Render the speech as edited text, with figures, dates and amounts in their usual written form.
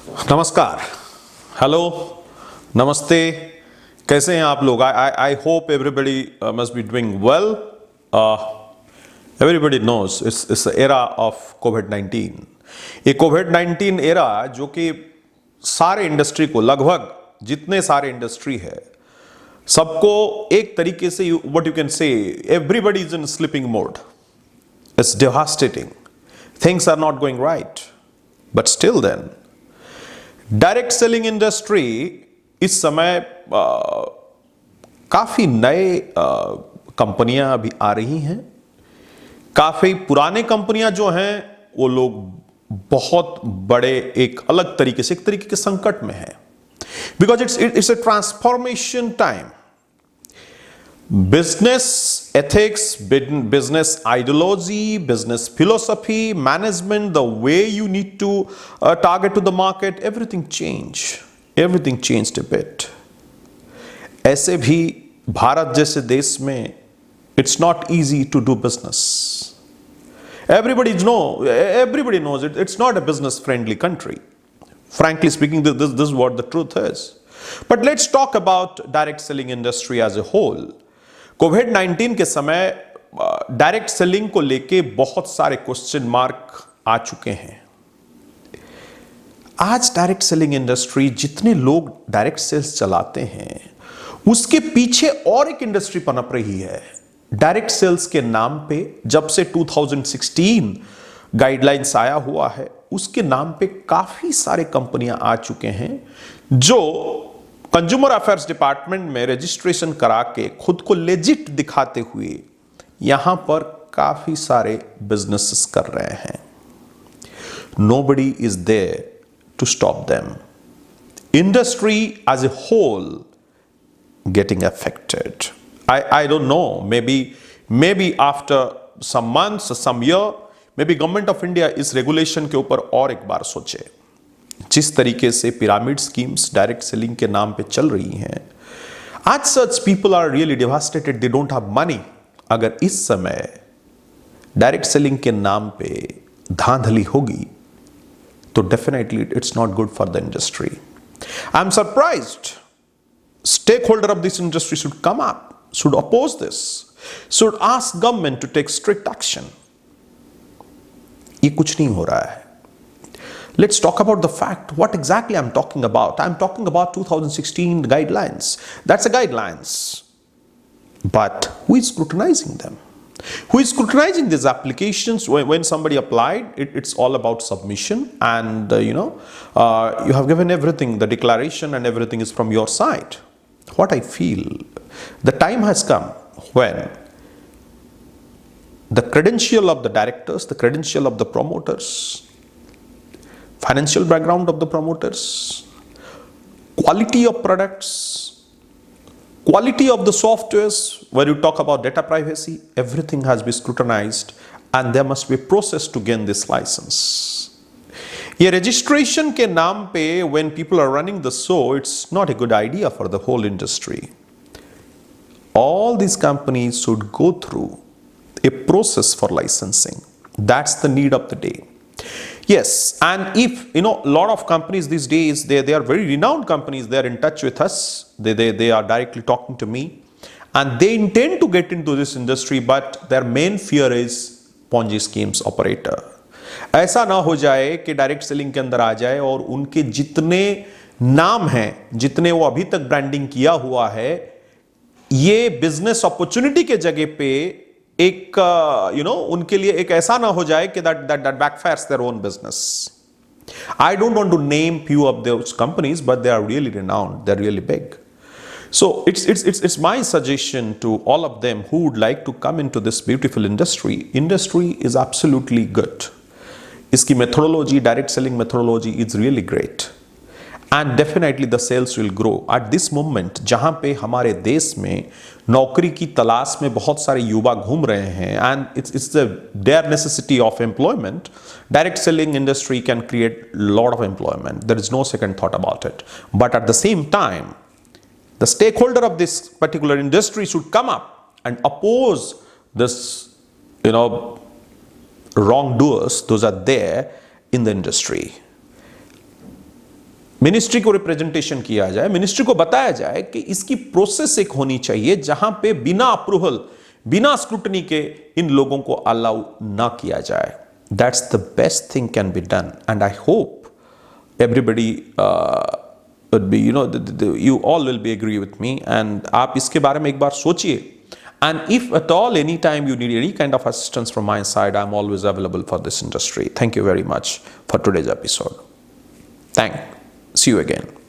नमस्कार, हेलो, नमस्ते। कैसे हैं आप लोग? I hope everybody must be doing well. Everybody knows it's era of कोविड-19। ये कोविड-19 एरा जो कि सारे इंडस्ट्री को, लगभग जितने सारे इंडस्ट्री है, सबको एक तरीके से what you can say everybody is in sleeping mode. It's devastating, things are not going right, but still then direct selling industry इस समय काफी नए कंपनियां अभी आ रही हैं। काफी पुराने कंपनियां जो हैं वो लोग बहुत बड़े एक अलग तरीके से, एक तरीके के संकट में हैं, because it's a transformation time. Business ethics, business ideology, business philosophy, management, the way you need to target to the market, everything changed a bit. ऐसे भी भारत जैसे देश में it's not easy to do business. Everybody knows it. It's not a business friendly country. Frankly speaking, this is what the truth is. But let's talk about direct selling industry as a whole. कोविड-19 के समय direct selling को लेके बहुत सारे question mark आ चुके हैं। आज direct selling industry, जितने लोग डायरेक्ट सेल्स चलाते हैं, उसके पीछे और एक इंडस्ट्री पनप रही है। डायरेक्ट सेल्स के नाम पे जब से 2016 गाइडलाइंस आया हुआ है, उसके नाम पे काफी सारे कंपनियां आ चुके हैं जो कंज्यूमर अफेयर्स डिपार्टमेंट में रजिस्ट्रेशन करा के खुद को लेजिट दिखाते हुए यहां पर काफी सारे बिजनेसेस कर रहे हैं। Nobody is there to stop them. Industry as a whole getting affected. I don't know, maybe after some months, some year, maybe government of India इस रेगुलेशन के ऊपर और एक बार सोचे। जिस तरीके से पिरामिड स्कीम्स डायरेक्ट सेलिंग के नाम पे चल रही हैं, आज such people are really devastated, they don't have money. अगर इस समय डायरेक्ट सेलिंग के नाम पे धांधली होगी तो definitely it's not good for the industry. I am surprised stakeholder of this industry should come up, should oppose this, should ask government to take strict action. ये कुछ नहीं हो रहा है। Let's talk about the fact, what exactly I'm talking about. I'm talking about 2016 guidelines. That's the guidelines. But who is scrutinizing them? Who is scrutinizing these applications? When somebody applied, it's all about submission, and you have given everything, the declaration and everything is from your side. What I feel, the time has come when the credential of the directors, the credential of the promoters, financial background of the promoters, quality of products, quality of the softwares, where you talk about data privacy, everything has been scrutinized, and there must be a process to gain this license. ये registration के नाम पे when people are running the show, it's not a good idea for the whole industry. All these companies should go through a process for licensing. That's the need of the day. Yes, and if a lot of companies these days, they are very renowned companies, they are in touch with us, they are directly talking to me, and they intend to get into this industry, but their main fear is Ponzi schemes operator. ऐसा ना हो जाए कि direct selling के अंदर आ जाए और उनके जितने नाम हैं, जितने वो अभी तक ब्रांडिंग किया हुआ है, ये बिजनेस अपॉर्चुनिटी के जगह पे एक उनके लिए एक ऐसा ना हो जाए कि that backfires their own business. I don't want to name few of those companies, but they are really renowned, they're really big. So it's my suggestion to all of them who would like to come into this beautiful industry. Industry is absolutely good. इसकी methodology, direct selling methodology is really great. And definitely the sales will grow. At this moment, जहाँ पे हमारे देश में नौकरी की तलाश में बहुत सारे युवा घूम रहे हैं, and it's the their necessity of employment, direct selling industry can create lot of employment. There is no second thought about it. But at the same time, the stakeholder of this particular industry should come up and oppose this, wrongdoers, those are there in the industry. Ministry को representation किया जाए, ministry को बताया जाए कि इसकी process एक होनी चाहिए जहां पे बिना अप्रूवल, बिना स्क्रूटनी के इन लोगों को अलाउ ना किया जाए. That's the best thing can be done and I hope everybody would be, you all will be agree with me, and आप इसके बारे में एक बार सोचिए. And if at all any time you need any kind of assistance from my side, I'm always available for this industry. Thank you very much for today's episode. See you again.